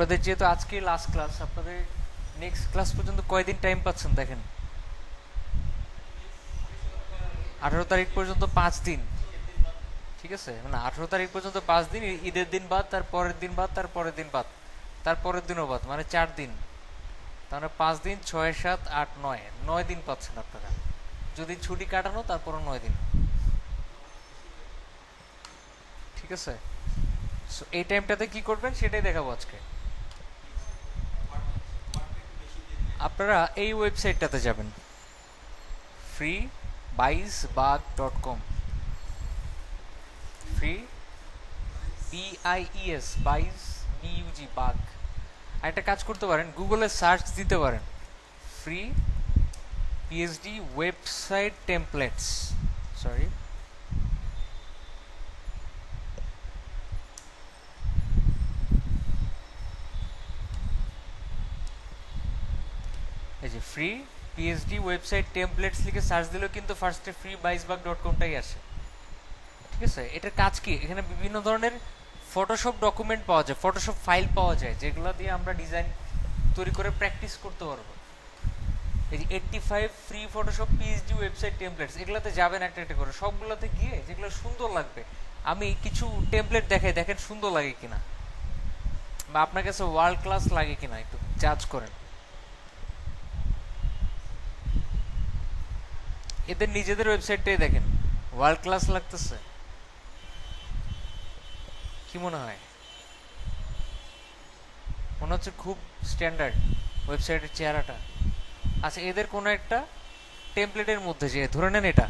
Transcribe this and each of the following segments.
আপনাদের যেহেতু আজকে লাস্ট ক্লাস, আপনাদের নেক্সট ক্লাস পর্যন্ত কয়দিন টাইম পাচ্ছেন দেখেন। 18 তারিখ পর্যন্ত 5 দিন। ঠিক আছে, মানে 18 তারিখ পর্যন্ত 5 দিন, ঈদের দিন বাদ, তার পরের দিন বাদ, তার পরের দিন বাদ, তার পরের দিনও বাদ, মানে 4 দিন। তাহলে 5 দিন, 6, 7, 8, 9, 9 দিন পাচ্ছেন আপনারা। যদি ছুটি কাটানো তারপরও 9 দিন। ঠিক আছে, সো এই টাইমটাতে কি করবেন সেটাই দেখাবো আজকে। আপনারা এই ওয়েবসাইটটাতে যাবেন, freebiesbug.com। ফ্রি, BIES, বাইস, BUG, বাগ। আর একটা কাজ করতে পারেন, গুগলে সার্চ দিতে পারেন free PhD website templates. Sorry, এই যে ফ্রি পিএইচডি ওয়েবসাইট টেমপ্লেটস লিখে সার্চ দিলেও কিন্তু ফার্স্টে freebiesbug.com-টাই আসে। ঠিক আছে, এটার কাজ কি, এখানে বিভিন্ন ধরনের ফটোশপ ডকুমেন্ট পাওয়া যায়, ফটোশপ ফাইল পাওয়া যায়, যেগুলো দিয়ে আমরা ডিজাইন তৈরি করে প্র্যাকটিস করতে পারবো। এই যে 85 free Photoshop PhD website templates, এগুলাতে যাবেন একটা একটা করে, সবগুলোতে গিয়ে যেগুলো সুন্দর লাগবে, আমি কিছু টেমপ্লেট দেখাই, দেখেন সুন্দর লাগে কিনা বা আপনার কাছে ওয়ার্ল্ড ক্লাস লাগে কিনা, একটু জাজ করেন। এদের নিজেদের ওয়েবসাইটটাই দেখেন, ওয়ার্ল্ড ক্লাস লাগতেছে কি মনে হয়? মনে হচ্ছে খুব স্ট্যান্ডার্ড ওয়েবসাইটের চেহারাটা। আচ্ছা, এদের কোনো একটা টেমপ্লেটের মধ্যে যে ধরে নেন এটা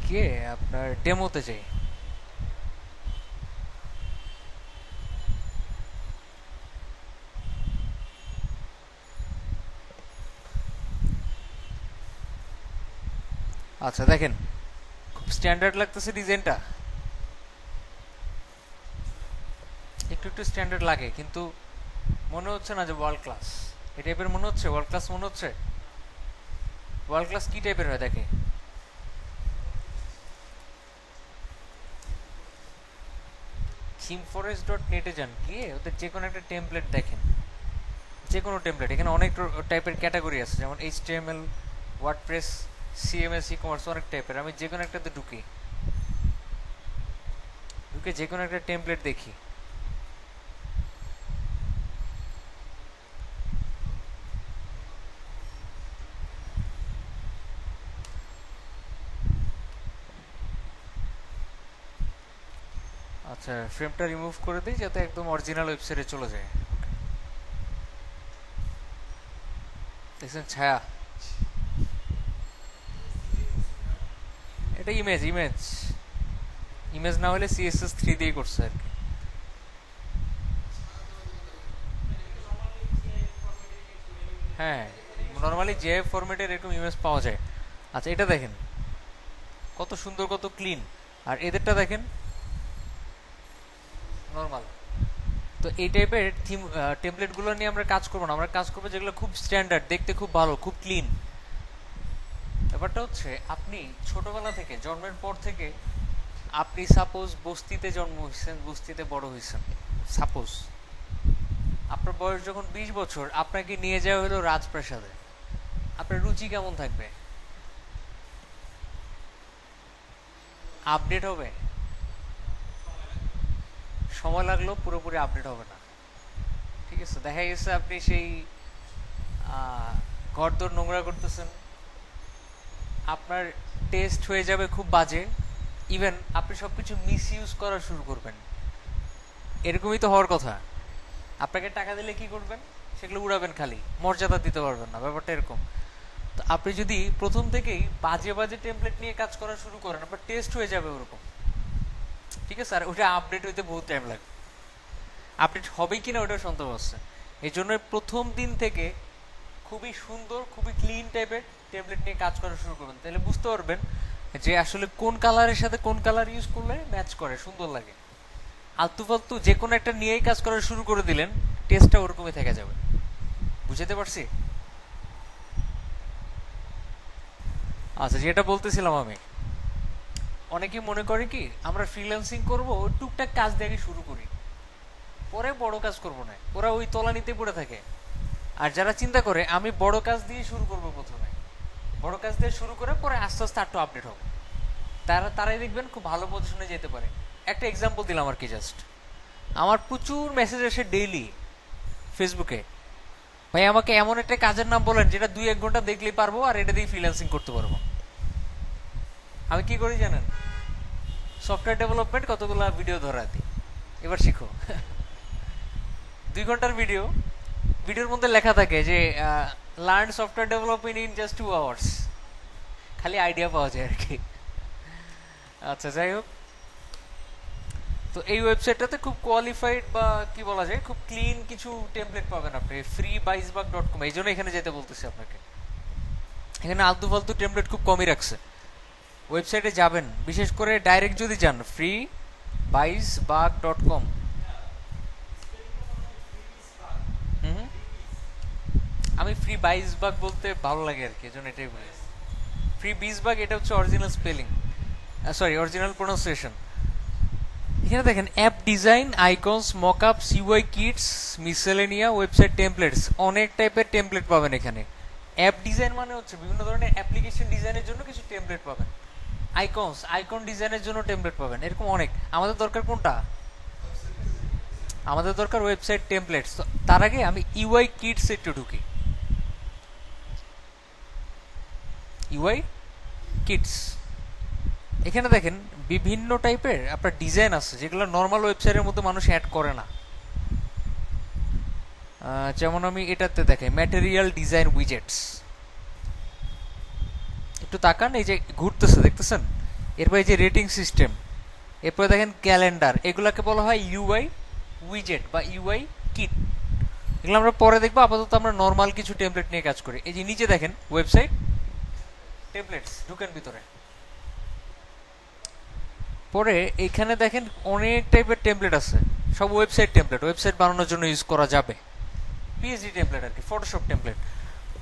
কে আপনার ডেমোতে যাই, আচ্ছা দেখেন খুব স্ট্যান্ডার্ড লাগতেছে ডিজাইনটা, একটু একটু স্ট্যান্ডার্ড লাগে, কিন্তু মনে হচ্ছে না যে ওয়ার্ল্ড ক্লাস। এই টাইপের মনে হচ্ছে ওয়ার্ল্ড ক্লাস, মনে হচ্ছে ওয়ার্ল্ড ক্লাস কি টাইপের হয় দেখে। themforest.net-এ যান, গিয়ে ওদের যে কোনো একটা টেমপ্লেট দেখেন, যে কোনো টেমপ্লেট। এখানে অনেক টাইপের ক্যাটাগরি আছে, যেমন HTML, ওয়ার্ডপ্রেস, CMS, ই-কমার্স, অনেক টাইপের। আমি যে কোনো একটাতে ঢুকে যে কোনো একটা টেমপ্লেট দেখি। আচ্ছা, ফ্রেমটা রিমুভ করে দিই যাতে একদম অরিজিনাল ওয়েবসাইটে চলে যায়। দেখছেন ছায়া, এটা ইমেজ, ইমেজ ইমেজ না হলে CSS3 দিয়ে করছে আর কি। হ্যাঁ, নর্মালি যে ফরম্যাটের এরকম ইমেজ পাওয়া যায়। আচ্ছা, এটা দেখেন কত সুন্দর, কত ক্লিন। আর এদেরটা দেখেন নর্মাল। তো এই টাইপের থিম টেমপ্লেটগুলো নিয়ে আমরা কাজ করবো না, আমরা কাজ করবো যেগুলো খুব স্ট্যান্ডার্ড, দেখতে খুব ভালো, খুব ক্লিন। ব্যাপারটা হচ্ছে, আপনি ছোটবেলা থেকে, জন্মের পর থেকে, আপনি সাপোজ বস্তিতে জন্ম হয়েছেন, বস্তিতে বড় হয়েছেন, সাপোজ আপনার বয়স যখন 20 বছর, আপনাকে নিয়ে যাওয়া হলো রাজপ্রাসাদে, আপনার রুচি কেমন থাকবে? আপডেট হবে, সময় লাগলেও পুরোপুরি আপডেট হবে না। ঠিক আছে, দেখা গেছে আপনি সেই ঘরদোর নোংরা করতেছেন, আপনার টেস্ট হয়ে যাবে খুব বাজে, ইভেন আপনি সবকিছু মিস ইউজ করা শুরু করবেন। এরকমই তো হওয়ার কথা। আপনাকে টাকা দিলে কি করবেন? সেগুলো উড়াবেন, খালি মর্যাদা দিতে পারবেন না, ব্যাপারটা এরকম। তো আপনি যদি প্রথম থেকেই বাজে বাজে টেমপ্লেট নিয়ে কাজ করা শুরু করেন, আপনার টেস্ট হয়ে যাবে ওরকম। ঠিক আছে, আর ওটা আপডেট হইতে বহুত টাইম লাগবে। আপডেট হবে কিনা ওটা সন্দেহ আছে। এই জন্য প্রথম দিন থেকে খুবই সুন্দর, খুবই ক্লিন টাইপের টেমপ্লেট নিয়ে কাজ করা শুরু করবেন, তাহলে বুঝতে পারবেন যে আসলে কোন কালারের সাথে কোন কালার ইউজ করলে ম্যাচ করে, সুন্দর লাগে। আলতু ফালতু যে কোনো একটা নিয়েই কাজ করা শুরু করে দিলেন, টেস্টটা ওরকমই থেকে যাবে। বুঝতে পারছি? আচ্ছা, যেটা বলতেছিলাম আমি, অনেকে মনে করে কি আমরা ফ্রিল্যান্সিং করব, টুকটাক কাজ দিয়ে আগে শুরু করি, পরে বড় কাজ করব না, ওরা ওই তলানিতে পড়ে থাকে। আর যারা চিন্তা করে আমি বড় কাজ দিয়ে শুরু করব, প্রথমে বড় কাজ দিয়ে শুরু করে পরে আস্তে আস্তে একটু আপডেট হবে, তারাই দেখবেন খুব ভালো পজিশনে যেতে পারে। একটা এক্সাম্পল দিলাম আর কি, জাস্ট আমার প্রচুর মেসেজ আসে ডেইলি ফেসবুকে, ভাই আমাকে এমন একটা কাজের নাম বলেন যেটা 2-1 ঘন্টা দেখলেই পারবো আর এটা দিয়ে ফ্রিল্যান্সিং করতে পারবো। আমি কি করি জানেন? সফটওয়্যার ডেভেলপমেন্ট কতগুলো ভিডিও ধরা দিই, এবার শিখো। 2 ঘন্টার ভিডিওর মধ্যে লেখা থাকে যে learn software development in just 2 hours, খালি আইডিয়া পাওয়া যায় আর কি। আচ্ছা যাই হোক, তো এই ওয়েবসাইটটাতে খুব কোয়ালিফাইড বা কি বলা যায় খুব ক্লিন কিছু টেমপ্লেট পাবেন আপনি, freeBuysBug.com। এই জন্য এখানে যেতে বলতেছি আপনাকে, এখানে আলতু ফালতু টেমপ্লেট খুব কমই রাখছে। ওয়েবসাইটে যাবেন, বিশেষ করে ডাইরেক্ট যদি যান freeBuysBug.com। হুম, আমি freeBuysBug বলতে ভালো লাগে আর কি, এজন্য এটাই বলি। freeBuysBug এটা হচ্ছে original spelling, sorry original pronunciation. এখানে দেখেন app design, icons, mockups, UI kits, miscellanea, website templates, অনেক টাইপের টেমপ্লেট পাবেন এখানে। অ্যাপ ডিজাইন মানে হচ্ছে বিভিন্ন ধরনের অ্যাপ্লিকেশন ডিজাইনের জন্য কিছু টেমপ্লেট পাবেন, আইকন ডিজাইনের জন্য টেমপ্লেট পাবেন, এরকম অনেক। আমাদের দরকার কোনটা? আমাদের দরকার ওয়েবসাইট টেমপ্লেটস। তার আগে আমি ইউআই কিটস একটু ঢুকি। ইউআই কিটস, এখানে দেখেন বিভিন্ন টাইপের আপনার ডিজাইন আছে যেগুলো নর্মাল ওয়েবসাইটের মধ্যে মানুষ অ্যাড করে না। যেমন আমি এটাতে দেখাই ম্যাটেরিয়াল ডিজাইন উইজেটস, একটু তাকান, এই যে ঘুরতেছে দেখতেছেন, এরপর এই যে রেটিং সিস্টেম, এরপরে দেখেন ক্যালেন্ডার, এগুলাকে বলা হয় ইউআই উইজেট বা ইউআই কিট। এগুলো আমরা পরে দেখবো, আপাতত আমরা নর্মাল কিছু টেমপ্লেট নিয়ে কাজ করি। এই যে নিচে দেখেন ওয়েবসাইট টেমপ্লেটস, ঢুকেন ভিতরে, পরে এখানে দেখেন অনেক টাইপের টেমপ্লেট আছে, সব ওয়েবসাইট টেমপ্লেট, ওয়েবসাইট বানানোর জন্য ইউজ করা যাবে। পিএসডি টেমপ্লেট আর কি, ফটোশপ টেমপ্লেট।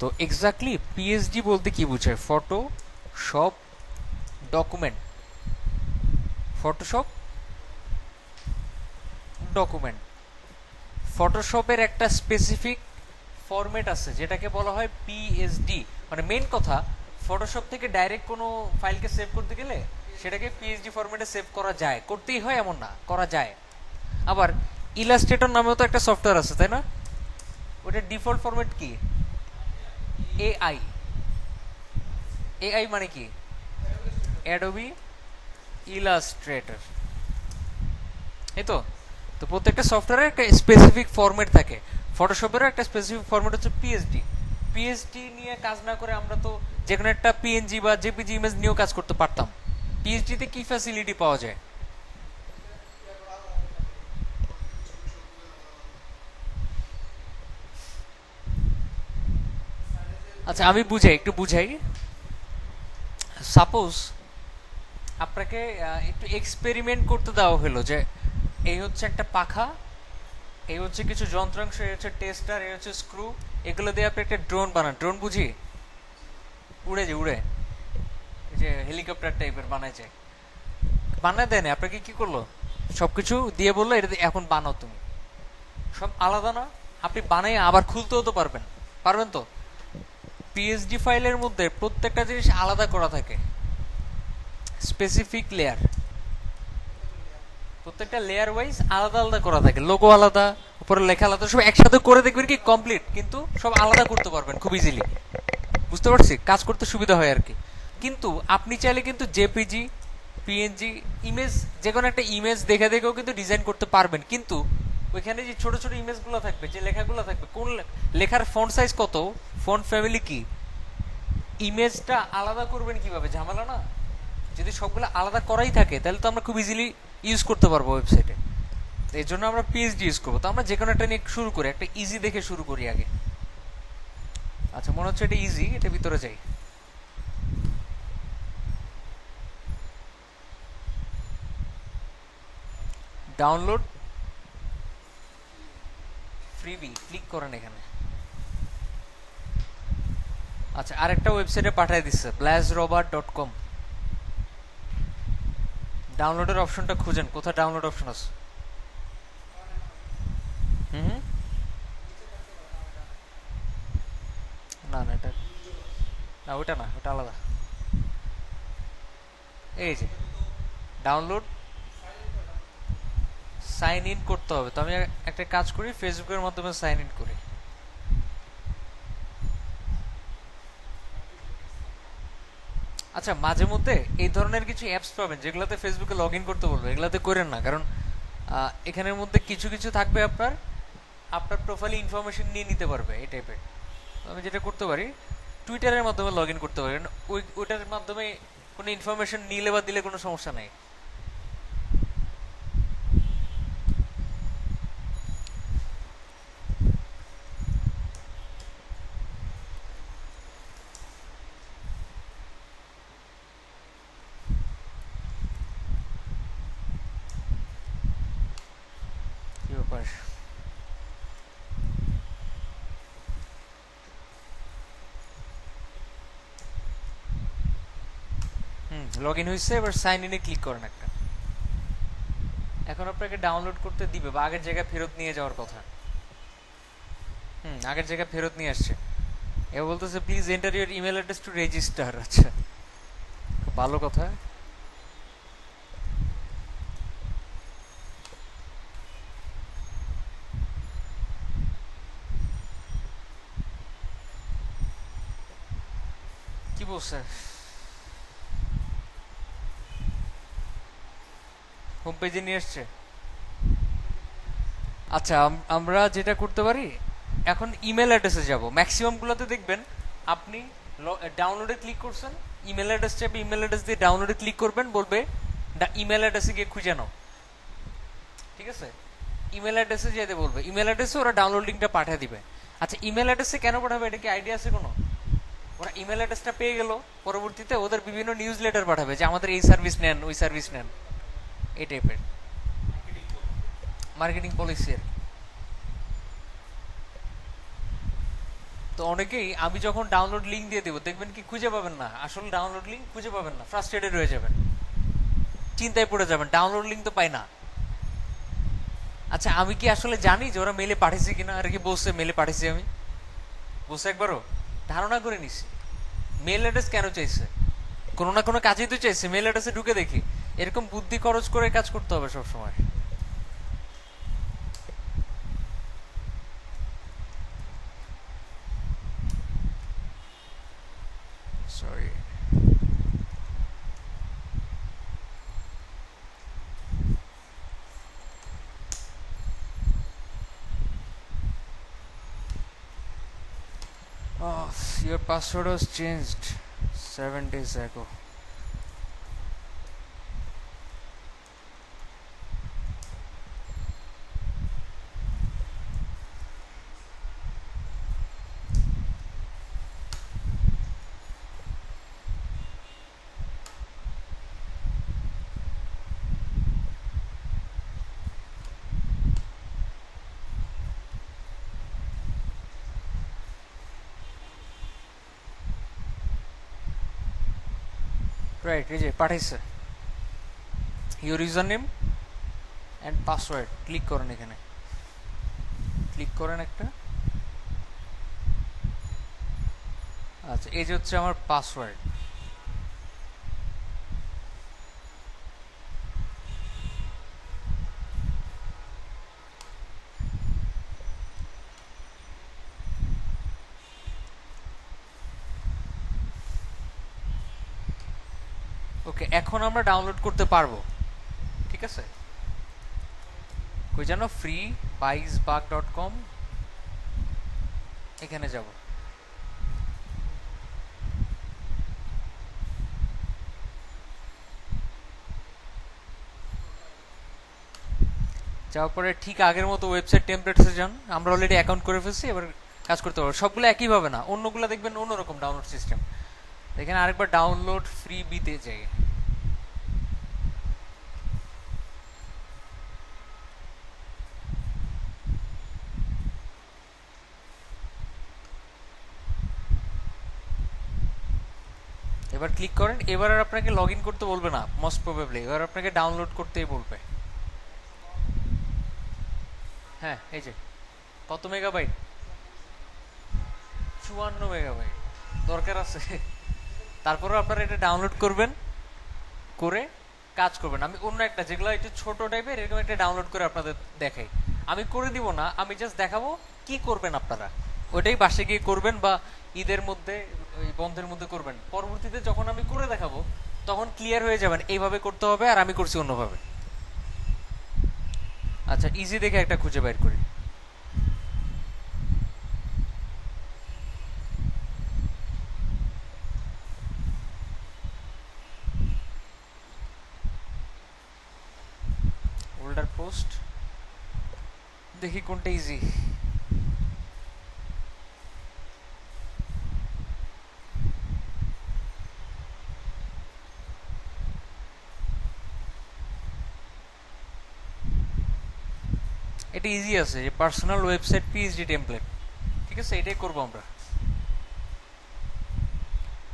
তো এক্স্যাক্টলি পিএসডি বলতে কি বোঝায়? Photoshop document, Photoshop document. ফটোশপের একটা স্পেসিফিক ফরম্যাট আছে যেটাকে বলা হয় পিএসডি। মানে মেন কথা, ফটোশপ থেকে ডাইরেক্ট কোনো ফাইলকে সেভ করতে গেলে সেটাকে পিএসডি ফরম্যাটে সেভ করা যায়, করতেই হয় এমন না, করা যায়। আবার ইলাস্ট্রেটর নামেও তো একটা সফটওয়্যার আছে, তাই না? ওটার ডিফল্ট ফরম্যাট কি? এআই। এআই মানে কি? অ্যাডোবি ইলাস্ট্রেটর, এই তো। তো প্রত্যেকটা সফটওয়্যারের একটা স্পেসিফিক ফরম্যাট থাকে, ফটোশপেরও একটা স্পেসিফিক ফরম্যাট হচ্ছে পিএসডি। পিএসডি নিয়ে কাজ না করে আমরা তো যে কোনো একটা পিএনজি বা জেপিজি ইমেজ নিয়েও কাজ করতে পারতাম। পিএইচডিতে কি ফ্যাসিলিটি পাওয়া যায়? আচ্ছা আমি বুঝাই, একটু বুঝাই। সাপোজ আপনাকে একটু এক্সপেরিমেন্ট করতে দেওয়া হলো যে এই হচ্ছে একটা পাখা, এই হচ্ছে কিছু যন্ত্রাংশ, এই হচ্ছে টেস্টার, এই হচ্ছে স্ক্রু, এগুলো দিয়ে আপনি একটা ড্রোন বানান। ড্রোন বুঝি? উড়ে যে উড়ে, এই যে হেলিকপ্টার টাইপের বানায় যায়, বানায় দেয় না, আপনাকে কি করলো? সবকিছু দিয়ে বললো এটা এখন বানাও তুমি। সব আলাদা না? আপনি বানাই আবার খুলতেও তো পারবেন, পারবেন তো? পিএসডি ফাইলের মধ্যে প্রত্যেকটা জিনিস আলাদা করা থাকে, স্পেসিফিক লেয়ার, প্রত্যেকটা লেয়ার ওয়াইজ আলাদা আলাদা করা থাকে, লোগো আলাদা, উপরে লেখা আলাদা, সব একসাথে করে দেখবেন কি কমপ্লিট, কিন্তু সব আলাদা করতে পারবেন খুব ইজিলি। বুঝতে পারছি, কাজ করতে সুবিধা হয় আর কি। কিন্তু আপনি চাইলে কিন্তু জেপিজি, পিএনজি ইমেজ, যে কোনো একটা ইমেজ দেখে দেখেও কিন্তু ডিজাইন করতে পারবেন, কিন্তু ওইখানে যে ছোট ছোট ইমেজগুলো থাকবে, যে লেখাগুলো থাকবে, কোন লেখার ফন্ট সাইজ কত, ফন্ট ফ্যামিলি কি, ইমেজটা আলাদা করবেন কিভাবে, ঝামেলা না? যদি সবগুলো আলাদা করাই থাকে তাহলে তো আমরা খুব ইজিলি ইউজ করতে পারবো ওয়েবসাইটে। এই জন্য আমরা পিএইচডি ইউজ করবো। তো আমরা যে কোনো একটা নিয়ে শুরু করি, একটা ইজি দেখে শুরু করি আগে। আচ্ছা মনে হচ্ছে এটা ইজি, এটা ভিতরে যাই। ডাউনলোড ফ্রিবি ক্লিক করেন এখানে। আচ্ছা আরেকটা ওয়েবসাইটে পাঠিয়ে দিচ্ছে blazrobot.com। ডাউনলোডের অপশনটা খুঁজেন, কোথায় ডাউনলোড অপশন আছে? হুম হুম। না না, এটা না, ওটা না, ওটা আলাদা। এই যে ডাউনলোড, সাইন ইন করতে হবে। তো আমি একটা কাজ করি, ফেসবুকের মাধ্যমে সাইন ইন করি। আচ্ছা, মাঝে মধ্যে এই ধরনের কিছু অ্যাপস পাবেন যেগুলোতে ফেসবুকে লগ ইন করতে বলবে, এগুলাতে করেন না, কারণ এখানের মধ্যে কিছু কিছু থাকবে আপনার আপনার প্রোফাইলে ইনফরমেশন নিয়ে নিতে পারবে এই টাইপের। আমি যেটা করতে পারি, টুইটারের মাধ্যমে লগ ইন করতে পারি, কারণ ওইটার মাধ্যমে কোনো ইনফরমেশন নিলে বা দিলে কোনো সমস্যা নাই। কি ব্যাপার? লগ ইন হয়েছে, এবার সাইন ইনে ক্লিক করেন একটা। এখন আপনাকে ডাউনলোড করতে দিবে বা আগের জায়গায় ফেরত নিয়ে যাওয়ার কথা। আগের জায়গায় ফেরত নিয়ে আসছে। এবার বলতেছে please enter your email address to register. আচ্ছা, খুব ভালো কথা। কি বলছে? হোম পেজে নিয়ে আসছে। আচ্ছা, আমরা যেটা করতে পারি, এখন ইমেল অ্যাড্রেসে যাব। ম্যাক্সিমাম গুলোতে দেখবেন আপনি ডাউনলোডে ক্লিক করছেন, ইমেল অ্যাড্রেস চাইবে, ইমেল অ্যাড্রেস দিয়ে ডাউনলোডে ক্লিক করবেন, বলবে ইমেল অ্যাড্রেসে গিয়ে খুঁজে নাও। ঠিক আছে, ইমেল অ্যাড্রেসে যেতে বলবে, ইমেল অ্যাড্রেসে ওরা ডাউনলোড লিঙ্কটা পাঠিয়ে দিবে। আচ্ছা, ইমেল অ্যাড্রেসে কেন পাঠাবে, এটা কি আইডিয়া আছে কোনো? ওরা ইমেল অ্যাড্রেসটা পেয়ে গেল, পরবর্তীতে ওদের বিভিন্ন নিউজ লেটার পাঠাবে যে আমাদের এই সার্ভিস নেন, ওই সার্ভিস নেন, এই টাইপের মার্কেটিং পলিসি আর কি। তো অনেকেই, আমি যখন ডাউনলোড লিঙ্ক দিয়ে দেবো দেখবেন কি খুঁজে পাবেন না, আসলে ডাউনলোড লিঙ্ক খুঁজে পাবেন না, ফ্রাস্ট্রেটেড হয়ে যাবেন, চিন্তায় পড়ে যাবেন, ডাউনলোড লিঙ্ক তো পাই না। আচ্ছা, আমি কি আসলে জানি যে ওরা মেলে পাঠিয়েছে কিনা, আর কি বলছে মেলে পাঠিয়েছি, আমি বলছে একবারও ধারণা করে নিছি। মেল অ্যাড্রেস কেন চাইছে? কোনো না কোনো কাজেই তো চাইছে, মেল অ্যাড্রেসে ঢুকে দেখি। এরকম বুদ্ধি খরচ করে কাজ করতে হবে সব সময়। Sorry. Oh, your password was changed 7 days ago. Right, এই যে পাঠাইছে। Your user name and password, click করেন, এখানে ক্লিক করেন একটা। আচ্ছা, এই যে হচ্ছে আমার পাসওয়ার্ড। ওকে, এখন আমরা ডাউনলোড করতে পারবো। ঠিক আছে, কই জানো, ফ্রি পাইসবাগ.com, এখানে যাব। যাওয়ার পরে ঠিক আগের মতো ওয়েবসাইট টেমপ্লেটসে যান। আমরা অলরেডি অ্যাকাউন্ট করে ফেলছি, এবার কাজ করতে পারবো। সবগুলো একই ভাবে না, অন্যগুলো দেখবেন অন্যরকম ডাউনলোড সিস্টেম। এখানে আরেকবার ডাউনলোড ফ্রি বিতে যাই। এবার ক্লিক করেন। এবার আর আপনাকে লগ ইন করতে বলবে না মোস্ট প্রবাবলি, এবার আপনাকে ডাউনলোড করতেই বলবে। হ্যাঁ এই যে কত মেগাবাইট, 54 মেগাবাইট দরকার আছে। তারপরেও আপনারা এটা ডাউনলোড করবেন, করে কাজ করবেন। আমি অন্য একটা যেগুলো একটু ছোট টাইপের এরকম একটা ডাউনলোড করে আপনাদের দেখাই। আমি করে দিব না, আমি জাস্ট দেখাবো কি করবেন আপনারা, ওইটাই বাসে গিয়ে করবেন বা ঈদের মধ্যে ওই বন্ধের মধ্যে করবেন। পরবর্তীতে যখন আমি করে দেখাবো তখন ক্লিয়ার হয়ে যাবেন এইভাবে করতে হবে আর আমি করছি অন্যভাবে। আচ্ছা ইজি দেখে একটা খুঁজে বের করি। ওল্ডার পোস্ট, দেখি কোনটা ইজি। এটা ইজি আছে, যে পার্সোনাল ওয়েবসাইট পিএইচডি টেমপ্লেট, ঠিক আছে, এটাই করবো আমরা।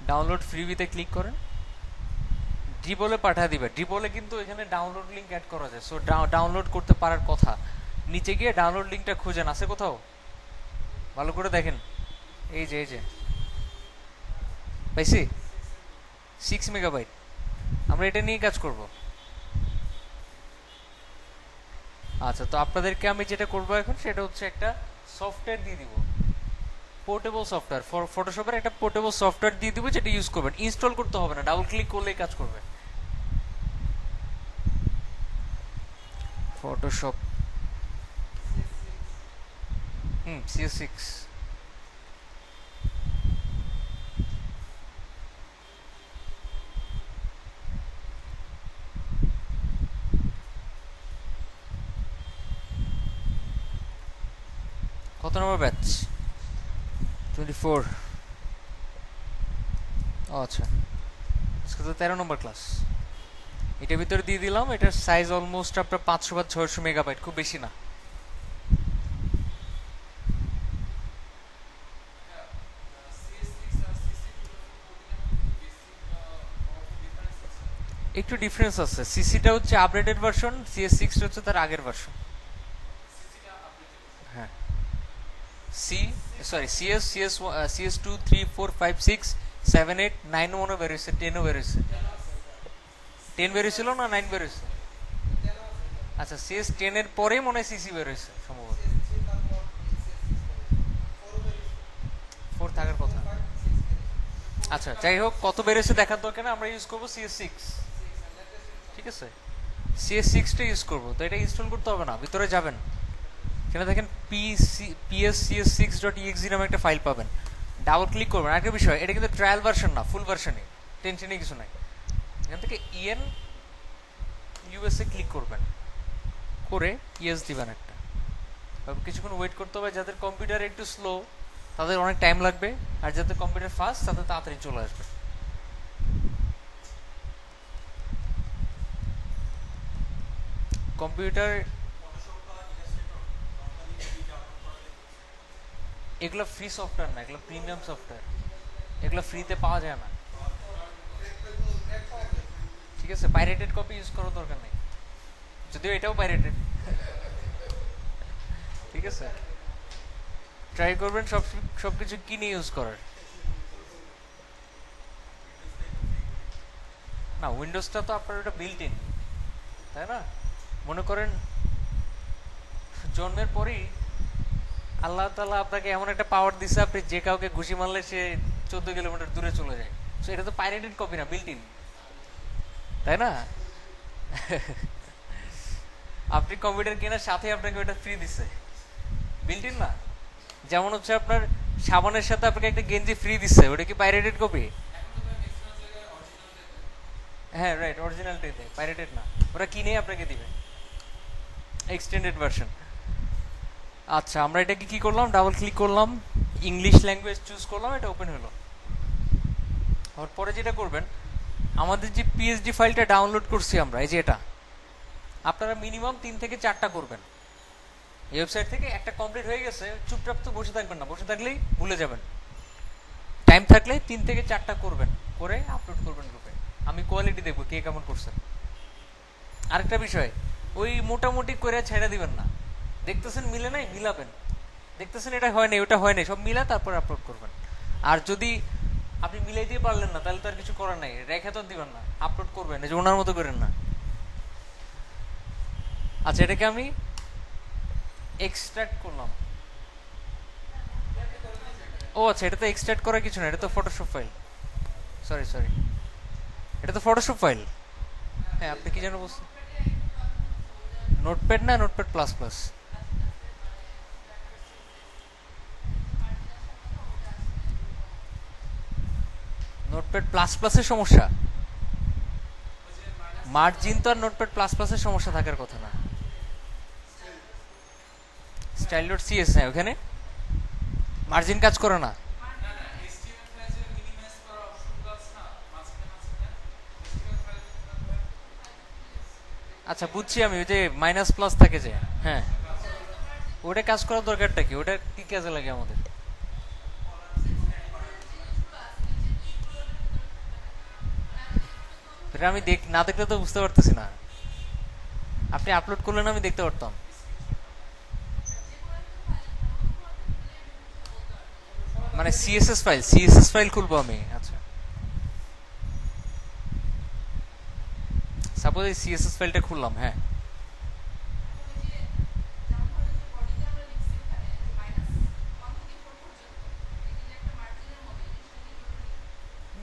ডাউনলোড ফ্রিবিতে ক্লিক করেন, ডিবলে পাঠিয়ে দিবে। ডিবলে কিন্তু এখানে ডাউনলোড লিংক অ্যাড করা যায়, সো ডাউনলোড করতে পারার কথা। নিচে গিয়ে ডাউনলোড লিংকটা খুঁজেন, আছে কোথাও, ভালো করে দেখেন। এই যে এই যে পাইছি 6 মেগাবাইট। আমরা এটা নিয়ে কাজ করব। আচ্ছা, তো আপনাদেরকে আমি যেটা করব এখন সেটা হচ্ছে একটা সফটওয়্যার দিয়ে দিব, পোর্টেবল সফটওয়্যার। ফটোশপের একটা পোর্টেবল সফটওয়্যার দিয়ে দিব, যেটা ইউজ করবেন। ইনস্টল করতে হবে না, ডাবল ক্লিক করলেই কাজ করবে। Photoshop, CS6। কত নম্বর ব্যাচ? 24। ও আচ্ছা, আজকে তো 13 নম্বর ক্লাস। এটার ভিতরে দিয়ে দিলাম। এটার সাইজ অলমোস্ট আপনার 500 বা 600 মেগাবাইট, খুব বেশি না। একটু ডিফারেন্স আছে। সিসিটা হচ্ছে আপডেটেড ভার্সন, CS6 হচ্ছে তার আগের ভার্সন। হ্যাঁ, C sorry CS CS CS2 3 4 5 6 7 8 9 মনে বেরোচ্ছে, 10ও বেরোচ্ছে। 10 বেরোছিল না 9 বেরোচ্ছে? আচ্ছা, CS10 এর পরে মনে হয় সিসি বেরোচ্ছে সম্ভবত। 4 থাকার কথা। আচ্ছা যাই হোক, কত বেরোচ্ছে দেখার দরকার না, আমরা ইউজ করবো CS6, ঠিক আছে। CS6টা ইউজ করবো। তো এটা ইনস্টল করতে হবে না, ভিতরে যাবেন, সেখানে দেখেন pscs6.exe নামে একটা ফাইল পাবেন। ডাবল ক্লিক করবেন। আরেকটা বিষয়, এটা কিন্তু ট্রায়াল ভার্সন না, ফুল ভার্সনই, টেনশনে কিছু নাই। এখান থেকে ইউএসএ ক্লিক করবেন, করে ইয়েস দিবেন একটা। কিছুক্ষণ ওয়েট করতে হবে। যাদের কম্পিউটার একটু স্লো তাদের অনেক টাইম লাগবে, আর যাদের কম্পিউটার ফাস্ট তাদের তাড়াতাড়ি চলে আসবে। কম্পিউটার এগুলো ফ্রি সফটওয়্যার না, এগুলো প্রিমিয়াম সফটওয়্যার, এগুলো ফ্রিতে পাওয়া যায় না, ঠিক আছে। পাইরেটেড কপি ইউজ করার দরকার নেই, যদিও এটাও পাইরেটেড, ঠিক আছে। ট্রাই করবেন সবকিছু কিনে ইউজ করার। না, উইন্ডোজটা তো আপনার ওটা বিল্ট ইন, তাই না? মনে করেন জন্মের পরেই আল্লাহ তাআলা আপনাকে এমন একটা পাওয়ার দিছে, আপনি যে কাউকে ঘুষি মারলে সে 14 কিলোমিটার দূরে চলে যায়। তো এটা তো পাইরেটেড কপি না, বিল্ট ইন, তাই না? আপনি কম্পিউটার কেনার সাথে আপনাকে ওটা ফ্রি দিছে, বিল্ট ইন না। যেমন হচ্ছে আপনার সাবানের সাথে আপনাকে একটা গেঞ্জি ফ্রি দিচ্ছে, ওটা কি পাইরেটেড কপি? হ্যাঁ রাইট, অরিজিনালটাই দেয়, পাইরেটেড না। ওরা কিনে আপনাকে দিবে এক্সটেন্ডেড ভার্সন। আচ্ছা, আমরা এটাকে কি করলাম, ডাবল ক্লিক করলাম, ইংলিশ ল্যাঙ্গুয়েজ চুজ করলাম, এটা ওপেন হলো। ওর পরে যেটা করবেন, আমাদের যে পিএইচডি ফাইলটা ডাউনলোড করছি আমরা, এই যে এটা, আপনারা মিনিমাম 3 থেকে 4টা করবেন। এই ওয়েবসাইট থেকে একটা কমপ্লিট হয়ে গেছে, চুপচাপ তো বসে থাকবেন না, বসে থাকলেই ভুলে যাবেন। টাইম থাকলে 3 থেকে 4টা করবেন, করে আপলোড করবেন গ্রুপে। আমি কোয়ালিটি দেখবো কে কেমন করছেন। আরেকটা বিষয়, ওই মোটামুটি করে ছেড়ে দিবেন না। দেখতেছেন মিলে নাই, মিলাবেন। দেখতেছেন এটা হয় নাই, ওটা হয় নাই, সব মিলা তারপর আপলোড করবেন। আর যদি আপনি মিলাই দিয়ে পারলেন না, তাহলে তো আর কিছু করার নাই, রেখে তো দিবেন না, আপলোড করবেন, এই যে ওনার মতো করেন না। আচ্ছা, এটাকে আমি এক্সট্রাক্ট করলাম। ও আচ্ছা, এটা তো এক্সট্রাক্ট করার কিছু না, এটা তো ফটোশপ ফাইল। সরি সরি, এটা তো ফটোশপ ফাইল। হ্যাঁ, আপনি কি যেন বলছেন? নোটপ্যাড না, notepad plus plus. Notepad plus প্লাসের সমস্যা? মার্জিন তো আর নোটপ্যাড প্লাস প্লাসের সমস্যা থাকার কথা না। স্টাইল ডট সিএস, হ্যাঁ, ওখানে মার্জিন কাজ করে না। আচ্ছা বুঝছি আমি, ওই যে মাইনাস প্লাস থাকে যে, হ্যাঁ, ওটা কাজ করার দরকারটা কি? ওটা কি কাজে লাগে আমাদের? এটা আমি না দেখলে তো বুঝতে পারতেছি না। আপনি আপলোড করলেন, আমি দেখতে পারতাম। মানে সিএসএস ফাইল খুলবো আমি? আচ্ছা, সাপোজ এই সিএসএস ফাইলটা খুললাম, হ্যাঁ।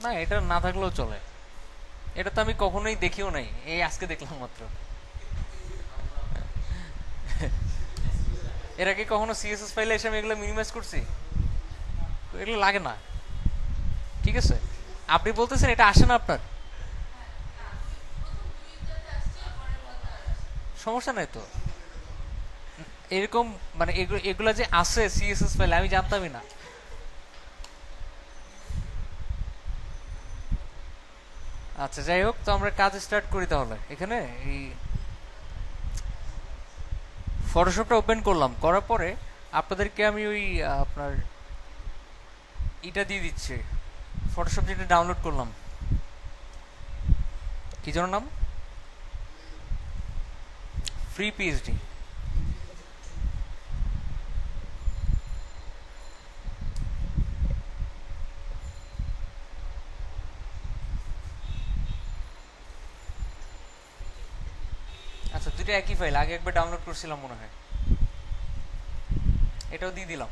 না, এটা না থাকলেও চলে। এটা তো আমি কখনোই দেখিও নাই, এই আজকে দেখলাম মাত্র। এর আগে কখনো সিএসএস ফাইলে এসে আমি এগুলো মিনিমাইজ করছি? এগুলো লাগে না। ঠিক আছে, আপনি বলতেছেন এটা আসে না আপনার, সমস্যা নাই তো। এরকম মানে এগুলা যে আছে সিএসএস ফাইলে, আমি জানতামই না। আচ্ছা যাই হোক, তো আমরা কাজ স্টার্ট করি তাহলে। এখানে এই ফটোশপটা ওপেন করলাম, করার পরে আপনাদেরকে আমি ওই আপনার এটা দিয়ে দিচ্ছি, ফটোশপ যেটা ডাউনলোড করলাম, কি যেন নাম, ফ্রি পিএইচডি। আচ্ছা, দুটো একই ফাইল, আগে একবার ডাউনলোড করছিলাম মনে হয়। এটাও দিয়ে দিলাম।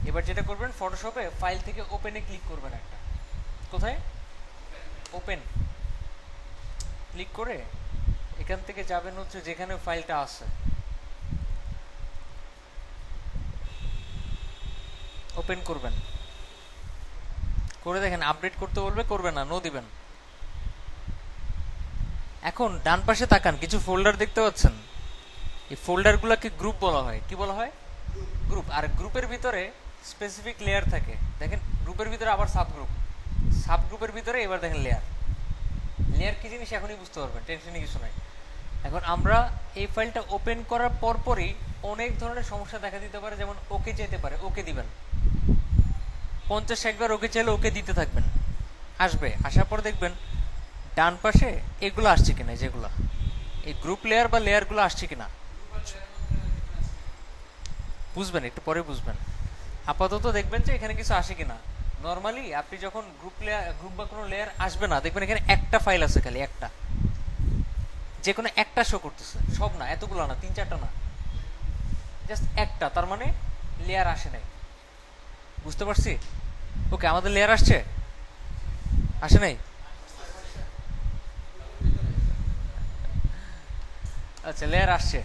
এবার যেটা করবেন, ফটোশপে ফাইল থেকে ওপেনে ক্লিক করবেন একটা। কোথায়? ওপেন ক্লিক করে এখান থেকে যাবেন হচ্ছে যেখানে ফাইলটা আছে, ওপেন করবেন। করে দেখেন, আপডেট করতে বলবে, করবে না, নো দিবেন। এখন ডান পাশে তাকান, কিছু ফোল্ডার দেখতে পাচ্ছেন? এই ফোল্ডারগুলোকে গ্রুপ বলা হয়। কি বলা হয়? গ্রুপ। আর গ্রুপের ভিতরে স্পেসিফিক লেয়ার থাকে। দেখেন, গ্রুপের ভিতরে আবার সাব গ্রুপ, সাব গ্রুপের ভিতরে এবার দেখেন লেয়ার। লেয়ার কি জিনিস এখনই বুঝতে পারবেন, টেনশনই কিছু নাই। এখন আমরা এই ফাইলটা ওপেন করার পরপরই অনেক ধরনের সমস্যা দেখা দিতে পারে, যেমন ওকে যেতে পারে, ওকে দিবেন 50-60 বার, ওকে চাইলে ওকে দিতে থাকবেন। আসবে, আসার পর দেখবেন ডান পাশে এগুলো আসছে কিনা, যেগুলো এই গ্রুপ লেয়ার বা লেয়ারগুলো আসছে কিনা বুঝবেন, একটু পরে বুঝবেন। আপাতত দেখবেন যে এখানে কিছু আসে কিনা। নর্মালি আপনি যখন গ্রুপ বা কোনো লেয়ার আসবে না, দেখবেন এখানে একটা ফাইল আছে, খালি একটা, যে কোনো একটা শো করতেছে, সব না, এতগুলো না, 3-4টা না, জাস্ট একটা। তার মানে লেয়ার আসে নাই। বুঝতে পারছি? ওকে, আমাদের লেয়ার আসছে, আসে নাই? আচ্ছা, লেয়ার আসছে।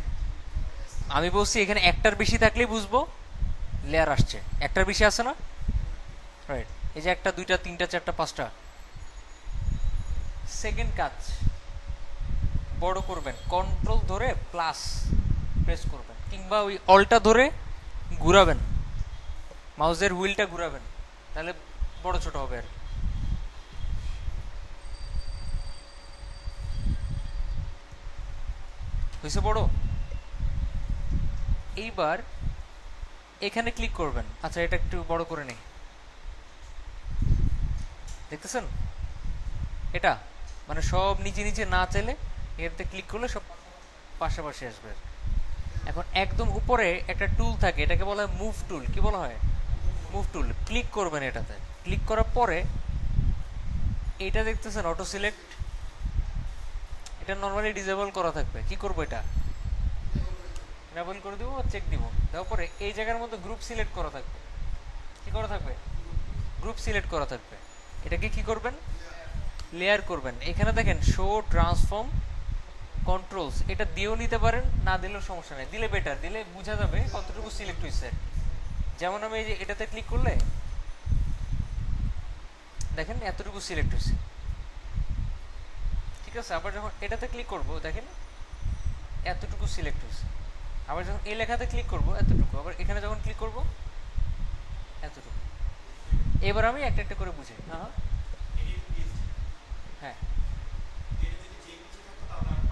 আমি বলছি এখানে একটার বেশি থাকলেই বুঝবো লেয়ার আসছে। একটার বেশি আছে না? রাইট, এই যে একটা, দুইটা, তিনটা, চারটা, পাঁচটা। সেকেন্ড কাজ, বড় করবেন, কন্ট্রোল ধরে প্লাস প্রেস করবেন, কিংবা ওই অলটা ধরে ঘুরাবেন, মাউসের হুইলটা ঘুরাবেন, তাহলে বড় ছোট হবে আর কি। হয়েছে বড়? এইবার এখানে ক্লিক করবেন। আচ্ছা, এটা একটু বড় করে নেই, দেখতেছেন? এটা মানে সব নিচে নিচে না চাইলে এরতে ক্লিক করলে সব পাশাপাশি আসবে। এখন একদম উপরে একটা টুল থাকে, এটাকে বলা হয় মুভ টুল। কি বলা হয়? Move tool. ক্লিক করবেন এটাতে। ক্লিক করার পরে এটা দেখতেছেন অটো সিলেক্ট, এটা নর্মালি ডিসেবল করা থাকবে। কি করবো? এটা এনেবল করে দিব, চেক দিব। দেওয়ার পরে এই জায়গার মধ্যে গ্রুপ সিলেক্ট করা থাকবে। কি করা থাকবে? গ্রুপ সিলেক্ট করা থাকবে। এটাকে কি করবেন? লেয়ার করবেন। এখানে দেখেন শো ট্রান্সফর্ম কন্ট্রোলস, এটা দিয়েও নিতে পারেন, না দিলেও সমস্যা নেই। দিলে বেটার, দিলে বোঝা যাবে কতটুকু সিলেক্ট হয়েছে। যেমন আমি এই যে এটাতে ক্লিক করলে দেখেন এতটুকু সিলেক্ট হয়েছে, ঠিক আছে। আবার যখন এটাতে ক্লিক করব দেখেন এতটুকু সিলেক্ট হয়েছে। আবার যখন এই লেখাতে ক্লিক করব এতটুকু, আবার এখানে যখন ক্লিক করব এতটুকু। এবার আমি একটা একটা করে বুঝাই। হ্যাঁ হ্যাঁ,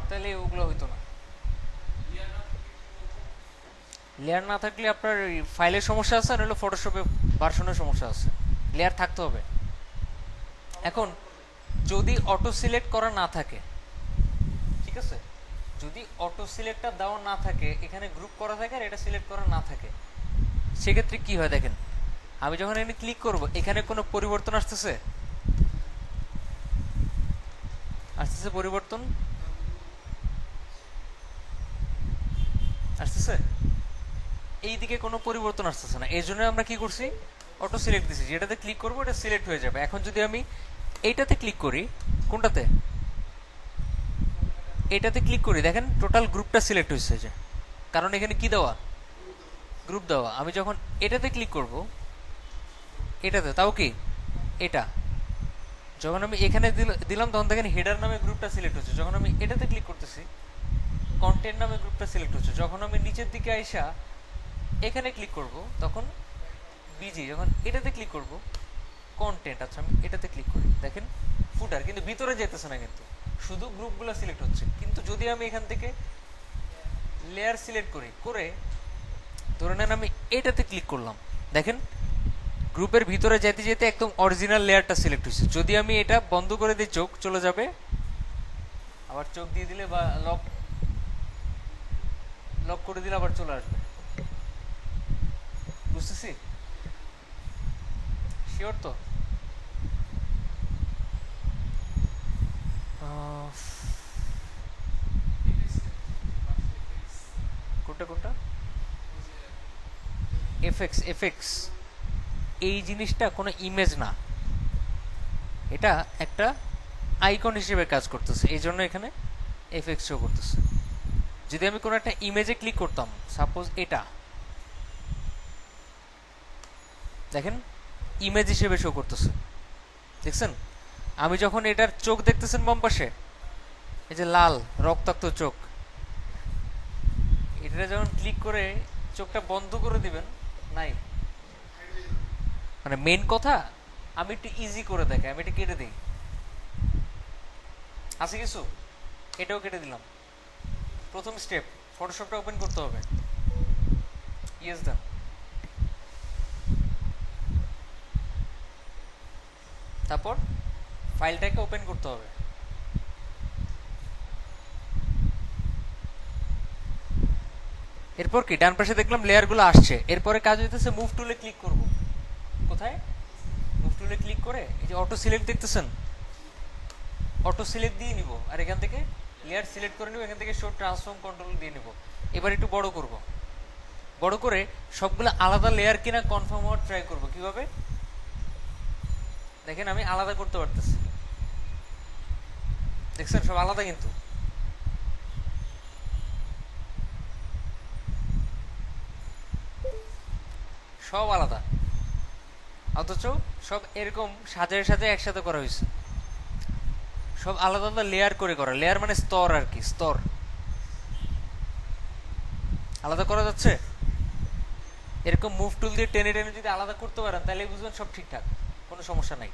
তাহলে ওগুলো হইতো না। লেয়ার না থাকলে আপনার ফাইলের সমস্যা আছে, আর হলো ফটোশপে ভার্সনের সমস্যা আছে। লেয়ার থাকতে হবে। এখন যদি অটো সিলেক্ট করা না থাকে, ঠিক আছে, যদি অটো সিলেক্টটা দেওয়া না থাকে, এখানে গ্রুপ করা থাকে আর এটা সিলেক্ট করা না থাকে, সেক্ষেত্রে কি হয় দেখেন, আমি যখন এখানে ক্লিক করব এখানে কোনো পরিবর্তন আসতেছে? আসতেছে পরিবর্তন? আসতেছে? এইদিকে কোনো পরিবর্তন আসতেছে না। এই জন্য আমরা কি করছি? অটো সিলেক্ট দিছি। যেটাতে ক্লিক করবো এটা সিলেক্ট হয়ে যাবে। এখন যদি আমি এইটাতে ক্লিক করি, কোনটাতে? এটাতে ক্লিক করি, দেখেন টোটাল গ্রুপটা সিলেক্ট হয়েছে যে, কারণ এখানে কি দেওয়া? গ্রুপ দেওয়া। আমি যখন এটাতে ক্লিক করব, এটাতে তাও কি এটা, যখন আমি এখানে দিলাম তখন দেখেন হেডার নামে গ্রুপটা সিলেক্ট হচ্ছে। যখন আমি এটাতে ক্লিক করতেছি কন্টেন্ট নামে গ্রুপটা সিলেক্ট হচ্ছে। যখন আমি নিচের দিকে আইসা এখানে ক্লিক করব তখন বিজি। যখন এটাতে ক্লিক করব কন্টেন্ট। আচ্ছা আমি এটাতে ক্লিক করি, দেখেন ফুটার, কিন্তু ভিতরে যেতেছে না, কিন্তু শুধু গ্রুপগুলো সিলেক্ট হচ্ছে। কিন্তু যদি আমি এখান থেকে লেয়ার সিলেক্ট করি, করে ধরে নেন আমি এটাতে ক্লিক করলাম, দেখেন গ্রুপের ভিতরে যেতে যেতে একদম অরিজিনাল লেয়ারটা সিলেক্ট হয়েছে। যদি আমি এটা বন্ধ করে দিই চোখ চলে যাবে, আবার চোখ দিয়ে দিলে বা লক লক করে দিলে আবার চলে আসবে। বুঝতেছি? শিওর তো? কোনটা কোনটা? এফএক্স। এফএক্স এই জিনিসটা কোনো ইমেজ না, এটা একটা আইকন হিসেবে কাজ করতেছে, এই জন্য এখানে এফএক্স শো করতেছে। যদি আমি কোনো একটা ইমেজে ক্লিক করতাম, সাপোজ এটা, দেখেন ইমেজ হিসেবে শো করতেছে, দেখছেন? আমি যখন এটার চোখ দেখতেছেন বাম পাশে, এই যে লাল রক্তাক্ত চোখ, এটা যখন ক্লিক করে চোখটা বন্ধ করে দিবেন, নাই। মানে মেন কথা আমি একটু ইজি করে দেখাই, আমি এটা কেটে দিই। আছে কিছু? এটাও কেটে দিলাম। প্রথম স্টেপ, ফটোশপটা ওপেন করতে হবে। ইয়েস দেন। তারপর ফাইলটাকে ওপেন করতে হবে। এরপর কি ডান পাশে দেখলাম লেয়ারগুলো আসছে। এরপরে কাজ হইতেছে মুভ টুলে ক্লিক করব। কোথায়? মুভ টুলে ক্লিক করে এই যে অটো সিলেক্ট দেখতেছেন, অটো সিলেক্ট দিয়ে নিব, আর এখান থেকে লেয়ার সিলেক্ট করে নিব, এখান থেকে শো ট্রান্সফর্ম কন্ট্রোল দিয়ে নিব। এবার একটু বড় করব, বড় করে সবগুলো আলাদা লেয়ার কিনা কনফার্ম হওয়ার ট্রাই করব। কিভাবে? দেখেন আমি আলাদা করতে পারতেছি, দেখছেন সব আলাদা, কিন্তু সব আলাদা, অথচ সব এরকম সাজায় সাজায় একসাথে করা হয়েছে। সব আলাদা আলাদা লেয়ার করে করা। লেয়ার মানে স্তর আর কি, স্তর আলাদা করা যাচ্ছে। এরকম মুভ টুল দিয়ে টেনে টেনে যদি আলাদা করতে পারেন তাহলে বুঝবেন সব ঠিকঠাক, কোনো সমস্যা নাই।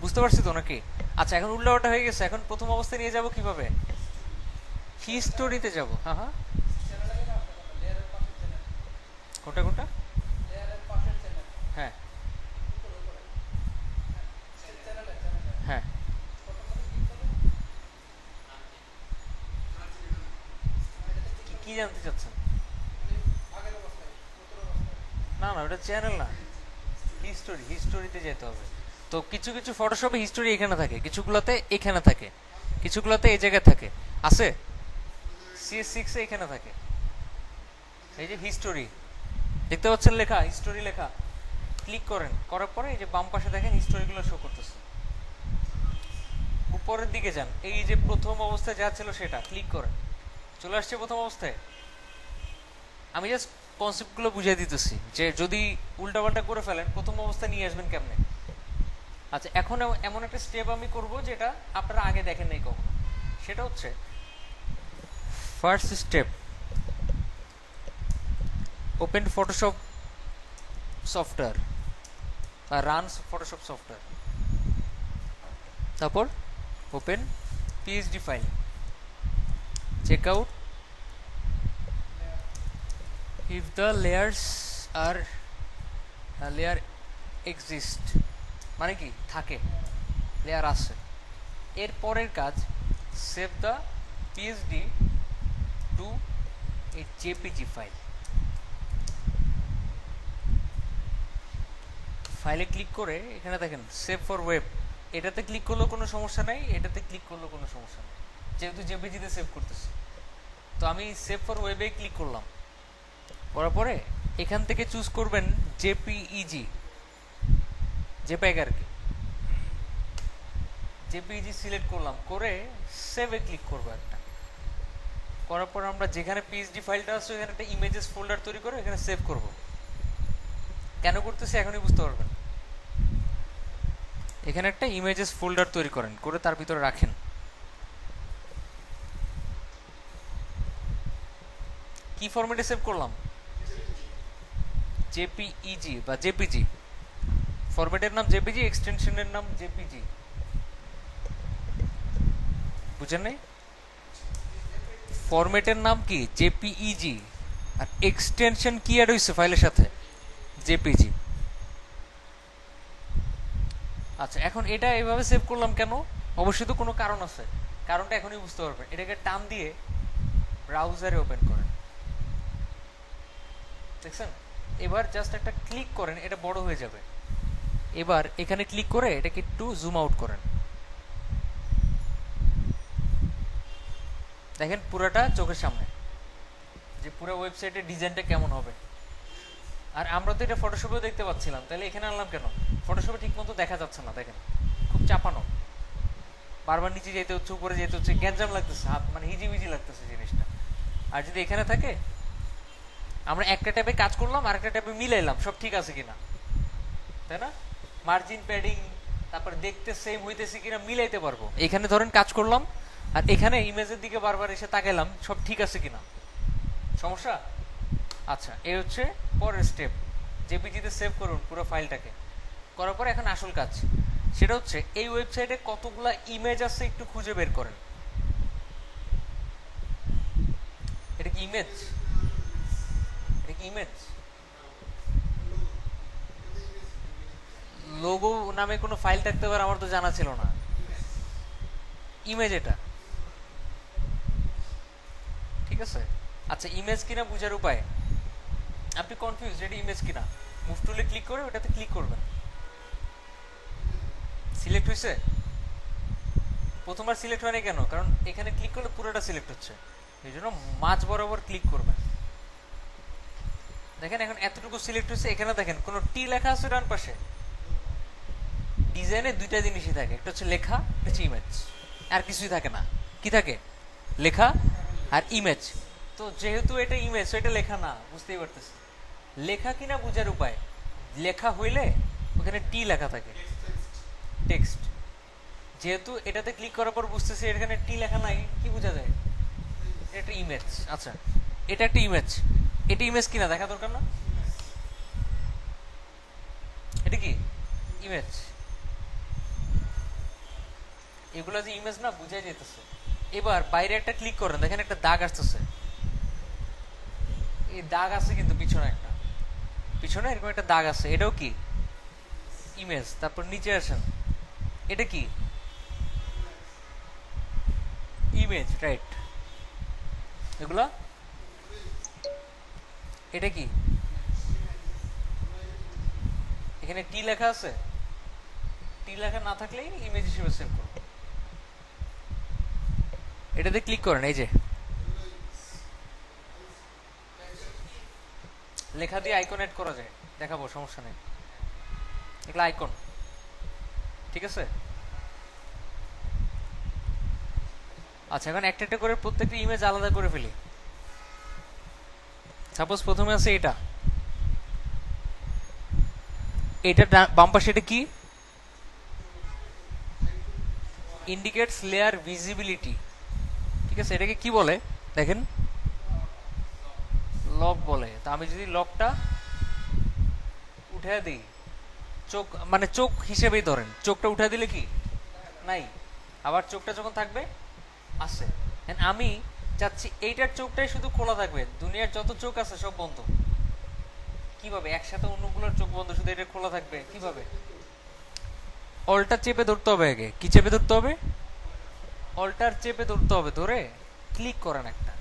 বুঝতে পারছি তো নাকি? আচ্ছা এখন উল্টাপাল্টা হয়ে গেছে, এখন প্রথম অবস্থায় নিয়ে যাব কিভাবে? হিস্টোরিতে যাব। হ্যাঁ হ্যাঁ, কোনটা কোনটা? হ্যাঁ হ্যাঁ, কি জানতে চাচ্ছেন? না না, ওটা চ্যানেল না, হিস্টোরিতে যেতে হবে। তো কিছু কিছু ফটোশপে হিস্টোরি এখানে থাকে, কিছুগুলোতে এখানে থাকে, কিছুগুলোতে এই জায়গায় থাকে। আছে CS6 এ এখানে থাকে, এই যে হিস্টোরি দেখতে পাচ্ছেন লেখা, হিস্টোরি লেখা। ক্লিক করেন, করার পরে এই যে বাম পাশে দেখেন হিস্টোরিগুলো শো করতেছে। উপরের দিকে যান, এই যে প্রথম অবস্থায় যা ছিল সেটা ক্লিক করেন, চলে আসছে প্রথম অবস্থায়। আমি জাস্ট কনসেপ্টগুলো বুঝিয়ে দিতেছি যে যদি উল্টাপাল্টা করে ফেলেন প্রথম অবস্থায় নিয়ে আসবেন কেমনে। আচ্ছা, এখন এমন একটা স্টেপ আমি করব যেটা আপনারা আগে দেখেন নাই কখনো। সেটা হচ্ছে first step, open Photoshop software বা রান ফটোশপ সফটওয়্যার, তারপর open PSD file, check out if the layers are layer exist, মানে কি থাকে, লেয়ার আছে। এর পরের কাজ save the PSD to a JPG file. ফাইলে ক্লিক করে এখানে দেখেন সেভ ফর ওয়েব, এটাতে ক্লিক করলেও কোনো সমস্যা নাই, এটাতে ক্লিক করলেও কোনো সমস্যা নেই, যেহেতু জেপিজিতে সেভ করতেছি। তো আমি সেভ ফর ওয়েবে ক্লিক করলাম, করার পরে এখান থেকে চুজ করবেন জেপিইজি, জেপ্যাগ আর কি। জেপিইজি সিলেক্ট করলাম, করে সেভে ক্লিক করবো একটা, করার পর আমরা যেখানে পিএইচডি ফাইলটা আছে এখানে একটা ইমেজেস ফোল্ডার তৈরি করে এখানে সেভ করব। কেন করতেছি এখনই বুঝতে পারবেন। এখানে একটা ইমেজেস ফোল্ডার তৈরি করেন, করে তার ভিতরে রাখেন। কি ফরম্যাটে সেভ করলাম? জেপিইজি বা জেপিজি। ফরম্যাটের নাম জেপিজি, এক্সটেনশনের নাম জেপিজি। বুঝেন নাই? ফরম্যাটের নাম কি? জেপিইজি, আর এক্সটেনশন কি অ্যাড হইছে ফাইলের সাথে? জেপিজি। আচ্ছা, এখন এটা এইভাবে সেভ করলাম কেন? অবশ্যই তো কোনো কারণ আছে, কারণটা এখনই বুঝতে পারবেন। এটাকে টান দিয়ে ব্রাউজারে ওপেন করেন, দেখছেন? এবার জাস্ট একটা ক্লিক করেন, এটা বড় হয়ে যাবে। এবার এখানে ক্লিক করে এটাকে একটু জুম আউট করেন, দেখেন পুরাটা চোখের সামনে যে পুরো ওয়েবসাইটের ডিজাইনটা কেমন হবে। আর আমরা তো এটা ফটোশপেও দেখতে পাচ্ছিলাম, তাহলে এখানে আনলাম কেন? ফটোশপে ঠিক মতো দেখা যাচ্ছে না, দেখেন খুব চাপানো, বারবার নিচে যেতে হচ্ছে, উপরে যেতে হচ্ছে, গ্যাঞ্জাম লাগতেছে, হাত মানে হিজিবিজি লাগতেছে জিনিসটা। আর যদি এখানে থাকে, আমরা একটা ট্যাবে কাজ করলাম আর একটা ট্যাবে মিলাইলাম সব ঠিক আছে কিনা, তাই না? মার্জিন প্যাডিং, তারপর দেখতে সেম হইতেছে কিনা মিলাইতে পারবো। এখানে ধরেন কাজ করলাম আর এখানে ইমেজের দিকে বারবার এসে তাকাইলাম সব ঠিক আছে কিনা, সমস্যা? আচ্ছা, এই হচ্ছে পরের স্টেপ। জেপিজিতে সেভ করুন পুরো ফাইলটাকে, করার পর এখন আসল কাজ, সেটা হচ্ছে এই ওয়েবসাইটে কতগুলা ইমেজ আছে একটু খুঁজে বের করেন। এটা কি ইমেজ? এটা কি ইমেজ? লোগো নামে কোনো ফাইল থাকতে পারে, আমার তো জানা ছিল না। ইমেজ এটা, ঠিক আছে? আচ্ছা, ইমেজ কিনা বুঝার উপায়, আপনি কনফিউজ এটা ইমেজ কিনা, মুভ টুলে ক্লিক করে ওটাতে ক্লিক করবেন। সিলেক্ট হয়েছে? প্রথমবার সিলেক্ট হয়নি কেন? কারণ এখানে ক্লিক করলে পুরোটা সিলেক্ট হচ্ছে, এই জন্য মাঝ বরাবর ক্লিক করবেন। দেখেন এখন এতটুকু সিলেক্ট হয়েছে, এখানে দেখেন কোনো টি লেখা আছে ডান পাশে। ডিজাইনে দুইটা জিনিসই থাকে, একটা হচ্ছে লেখা, একটা হচ্ছে ইমেজ, আর কিছুই থাকে না। কি থাকে? লেখা আর ইমেজ। তো যেহেতু এটা ইমেজ, এটা লেখা না, বুঝতেই পারতেছি। লেখা কিনা বুঝার উপায়, লেখা হইলে ওখানে টি লেখা থাকে, টেক্সট। যেহেতু এটাতে ক্লিক করার পর বুঝতেছি এখানে টি লেখা নাই, কি বোঝা যায়? এটা ইমেজ। আচ্ছা, এটা একটা ইমেজ, এটা ইমেজ কিনা দেখা দরকার না? এটা কি ইমেজ? এগুলো যে ইমেজ না বুঝাই যেতেছে। এবার বাইরে একটা ক্লিক করেন, দেখেন একটা দাগ আসতেছে, এই দাগ আছে কিন্তু পিছনে একটা, পিছনে এরকম একটা দাগ আছে, এটাও কি ইমেজ। তারপর নিচে আসেন, এটা কি ইমেজ, রাইট? এগুলা এটা কি এখানে টি লেখা আছে? টি লেখা না থাকলেই ইমেজ হিসেবে সেভ করব। এটাতে ক্লিক করেন, এই যে লেখা দিয়ে আইকন এড করা যায়, দেখাবো, সমস্যা নেই। এগুলো আইকন, ঠিক আছে। আচ্ছা, এখন একটা একটা করে প্রত্যেকটা ইমেজ আলাদা করে ফেলি। সাপোজ প্রথমে আছে এটা, এটা বাম পাশে, এটা কি? ইন্ডিকেটস লেয়ার ভিজিবিলিটি, ঠিক আছে। এটাকে কি বলে দেখেন? লক বলে। তা আমি যদি লকটা উঠে দিই, চোখ মানে চোখ হিসেবেই ধরেন, চোখটা উঠে দিলে কি নাই, আবার চোখটা যখন থাকবে আছে। আমি চাচ্ছি এইটার চোখটাই শুধু খোলা থাকবে, দুনিয়ার যত চোখ আছে সব বন্ধ। কিভাবে? একসাথে অন্যগুলোর চোখ বন্ধ, শুধু এটা খোলা থাকবে কিভাবে? অল্টা চেপে ধরতে হবে। আগে কি চেপে ধরতে হবে? অল্টার চেপে ধরতে হবে, ধরে ক্লিক করেন একটা,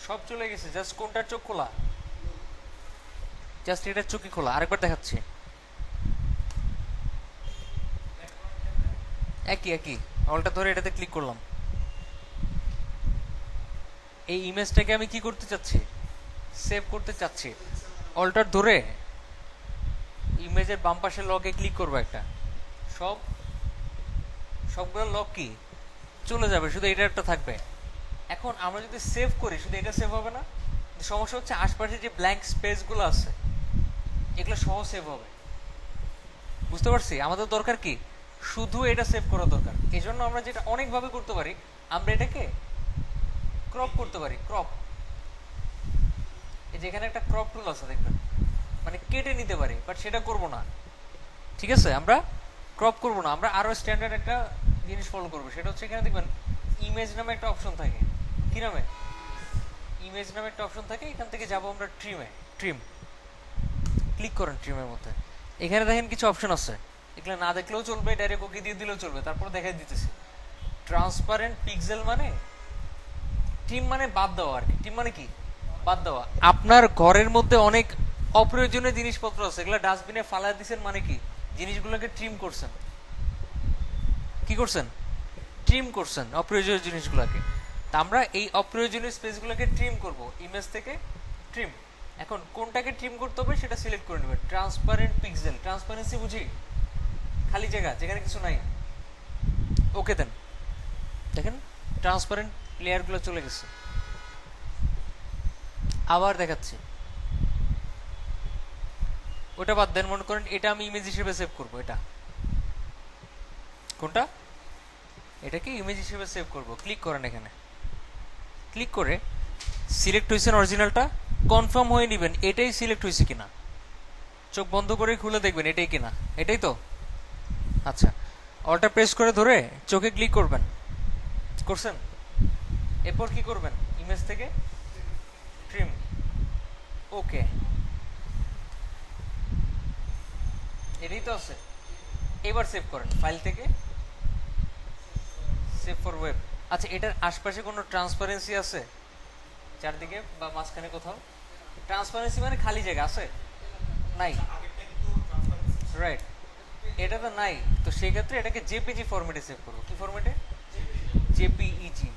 সব চলে গেছে। জাস্ট কোনটার চোখ খোলা? জাস্ট এটার চোখই খোলা। আরেকবার দেখাচ্ছি, একই একই। অল্টা ধরে এটাতে ক্লিক করলাম। এই ইমেজটাকে আমি কি করতে চাচ্ছি? সেভ করতে চাচ্ছি। অল্টার ধরে ইমেজের বাম পাশে লকে ক্লিক করবো একটা, সবগুলো লক কি চলে যাবে, শুধু এটা একটা থাকবে। এখন আমরা যদি সেভ করি, শুধু এটা সেভ হবে না। সমস্যা হচ্ছে আশপাশে যে ব্ল্যাঙ্ক স্পেসগুলো আছে এগুলো সহ সেভ হবে। বুঝতে পারছি? আমাদের দরকার কি? শুধু এটা সেভ করা দরকার। এই জন্য আমরা যেটা অনেকভাবে করতে পারি, আমরা এটাকে ক্রপ করতে পারি। ক্রপ, এই যে এখানে একটা ক্রপ টুল আছে দেখবেন, মানে কেটে নিতে পারি, বাট সেটা করব না, ঠিক আছে। আমরা ক্রপ করব না, আমরা আরো স্ট্যান্ডার্ড একটা জিনিস ফলো করবো। সেটা হচ্ছে এখানে দেখবেন ইমেজ নামে একটা অপশন থাকে। কি নামে? ইমেজ নামে একটা অপশন থাকে। এখান থেকে যাবো আমরা ট্রিমে। ট্রিম ক্লিক করেন, ট্রিমের মধ্যে এখানে দেখেন কিছু অপশন আছে, এগুলো না দেখলেও চলবে, ডাইরেক্ট ওকে দিয়ে দিলেও চলবে। তারপর দেখাই দিতেছি। ট্রান্সপারেন্ট পিক্সেল মানে ট্রিম, মানে বাদ দেওয়া আর কি। ট্রিম মানে কি? বাদ দেওয়া। আপনার ঘরের মধ্যে অনেক অপ্রয়োজনীয় জিনিসপত্র আছে, এগুলো ডাস্টবিনে ফালা দিচ্ছেন, মানে কি? জিনিসগুলোকে ট্রিম করছেন। কি করছেন? ট্রিম করছেন অপ্রয়োজনীয় জিনিসগুলোকে। তা আমরা এই অপ্রয়োজনীয় স্পেসগুলোকে ট্রিম করব, ইমেজ থেকে ট্রিম। এখন কোনটাকে ট্রিম করতে হবে সেটা সিলেক্ট করে নেবেন। ট্রান্সপারেন্ট পিক্সেল, ট্রান্সপারেন্সি বুঝি খালি জায়গা যেখানে কিছু নাই, ওকে দেন। দেখেন ট্রান্সপারেন্ট লেয়ারগুলো চলে গেছে। আবার দেখাচ্ছি, ওটা বাদ দেন। মনে করেন এটা আমি ইমেজ হিসেবে সেভ করব। এটা কোনটা? এটাকে ইমেজ হিসেবে সেভ করব। ক্লিক করেন, এখানে ক্লিক করে সিলেক্ট হয়েছে অরিজিনালটা কনফার্ম হয়ে নেবেন এটাই সিলেক্ট হয়েছে কিনা। চোখ বন্ধ করে খুলে দেখবেন এটাই কিনা। এটাই তো? আচ্ছা, অল্টা প্রেস করে ধরে চোখে ক্লিক করবেন। করছেন? এরপর কি করবেন? ইমেজ থেকে ট্রিম, ওকে। এটাই তো আছে। এবার সেভ করেন ফাইল থেকে, সেভ ফর ওয়েব। আচ্ছা, এটার আশপাশে কোনো ট্রান্সপারেন্সি আছে? চারদিকে বা মাঝখানে কোথাও ট্রান্সপারেন্সি মানে খালি জায়গা আছে? নাই, রাইট। এটা তো নাই, তো সেই ক্ষেত্রে এটাকে জেপিজি ফরম্যাটে সেভ করবো। কি ফরম্যাটে? জেপিইজি।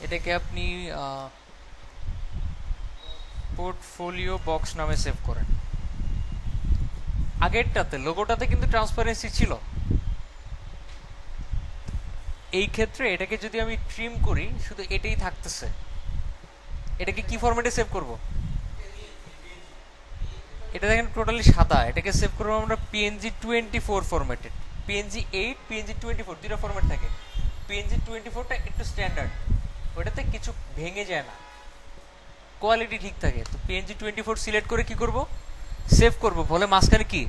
এটাকে আপনি পোর্টফোলিও বক্স নামে সেভ করেন। আগেরটাতে লোগোটাতে কিন্তু ট্রান্সপারেন্সি ছিল। এই ক্ষেত্রে এটাকে যদি আমি ট্রিম করি, শুধু এটাই থাকতেছে। এটাকে কি ফরম্যাটে সেভ করব? এটা দেখেন টোটালি সাদা। এটাকে সেভ করবো আমরা PNG-24 ফরম্যাটে। PNG-8, PNG-24 দুটো ফরম্যাট থাকে। PNG-24টা একটু স্ট্যান্ডার্ড, ওটাতে কিছু ভেঙে যায় না, কোয়ালিটি ঠিক থাকে। তো PNG-24 সিলেক্ট করে কি করব? সেভ করব। বলে মাঝখানে কি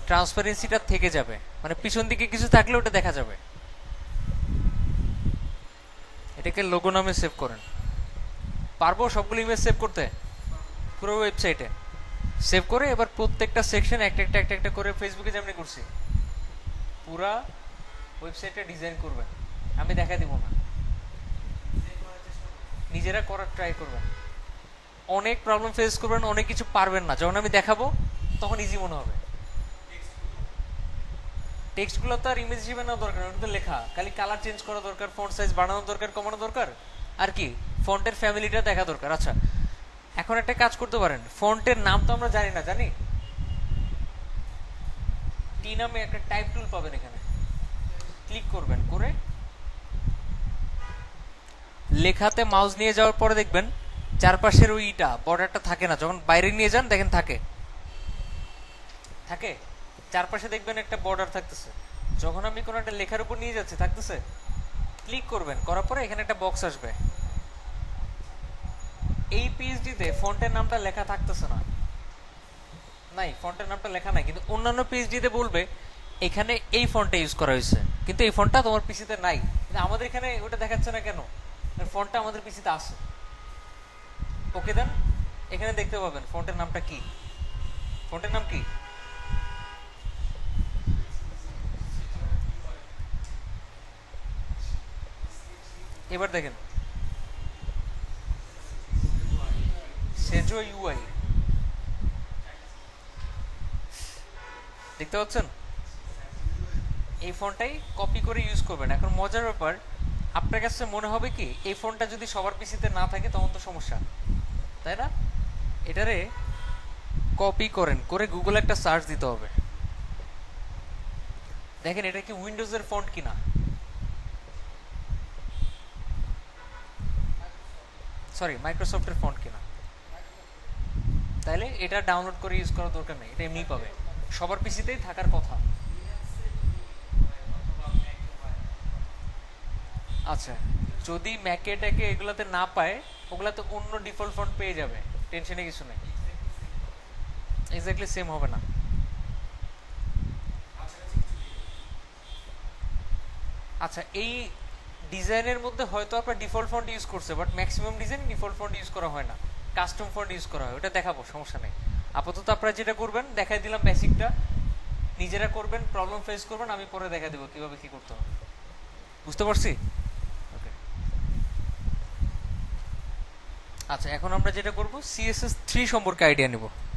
ট্রান্সপারেন্সিটা থেকে যাবে, মানে পিছন দিকে কিছু থাকলে ওটা দেখা যাবে। এটাকে লোগো নামে সেভ করেন। পারবো সবগুলো ইমেজ সেভ করতে পুরো ওয়েবসাইটে? সেভ করে এবার প্রত্যেকটা সেকশন একটা একটা একটা একটা করে ফেসবুকে যেমনি করছি পুরা ওয়েবসাইটটা ডিজাইন করবেন। আমি দেখা দিব না। নিজেরা করার ট্রাই করবেন। অনেক প্রবলেম ফেস করবেন, অনেক কিছু পারবেন না, যখন আমি দেখাবো তখন ইজি মনে হবে। টেক্সটগুলো তো আর ইমেজ হিসেবে নেওয়া দরকার, ওটা তো লেখা, খালি কালার চেঞ্জ করা দরকার, ফন্ট সাইজ বাড়ানো দরকার, কমানো দরকার, আর কি ফন্টের ফ্যামিলিটা দেখা দরকার। আচ্ছা, এখন একটা কাজ করতে পারেন, ফন্টের নাম তো আমরা জানি না, জানি টি নামে একটা টাইপ টুল পাবেন, এখানে ক্লিক করবেন, করে লেখাতে মাউস নিয়ে যাওয়ার পরে দেখবেন চারপাশের ওইটা বর্ডারটা থাকে না, যখন বাইরে নিয়ে যান দেখেন থাকে, থাকে চারপাশে দেখবেন একটা বর্ডার থাকতেছে, যখন আমি কোনো একটা লেখার উপর নিয়ে যাচ্ছি থাকতেছে, ক্লিক করবেন, করার পরে এখানে একটা বক্স আসবে, এই পিএইচডিতে ফন্টের নামটা লেখা থাকতেছে না, নাই ফন্টের নামটা লেখা নাই, কিন্তু অন্যান্য পিএইচডিতে বলবে এখানে এই ফন্টটা ইউজ করা হয়েছে, কিন্তু এই ফন্টটা তোমার পিসিতে নাই, কিন্তু আমাদের এখানে ওটা দেখাচ্ছে না কেন, ফন্টটা আমাদের পিসিতে আছে। ওকে দেন, এখানে দেখতে পাবেন ফন্টের নামটা কি, ফন্টের নাম কি, এবার দেখেন সেজো ইউআই, দেখতে পাচ্ছেন, এই ফোনটাই কপি করে ইউজ করবেন। এখন মজার ব্যাপার, আপনার কাছে মনে হবে কি এই ফোনটা যদি সবার পিসিতে না থাকে তখন তো সমস্যা, তাই না? এটারে কপি করেন, করে গুগলে একটা সার্চ দিতে হবে, দেখেন এটা কি উইন্ডোজের ফন্ট কিনা, সরি মাইক্রোসফটের ফন্ট কিনা, তাহলে এটা ডাউনলোড করে ইউজ করার দরকার নেই, এটা এমনিই পাবে, সবার পিসিতেই থাকার কথা। আচ্ছা, যদি ম্যাকেটাকে এগুলাতে না পায়, ওগুলাতে অন্য ডিফল্ট ফন্ট পেয়ে যাবে, টেনশনে কিছু নেই, এক্স্যাক্টলি সেম হবে না। আচ্ছা, এই ডিজাইনের মধ্যে হয়তো আপনার ডিফল্ট ফন্ট ইউজ করছে, but maximum design default font use করা হয় না, কাস্টম ফন্ট ইউজ করা হয়, ওটা দেখাবো, সমস্যা নেই। আপাতত আপনারা যেটা করবেন, দেখাই দিলাম বেসিকটা, নিজেরা করবেন, প্রবলেম ফেস করবেন, আমি পরে দেখা দেবো কিভাবে কি করতে হবে। বুঝতে পারছি? ওকে। আচ্ছা, এখন আমরা যেটা করব, CSS3 সম্পর্কে আইডিয়া নেব।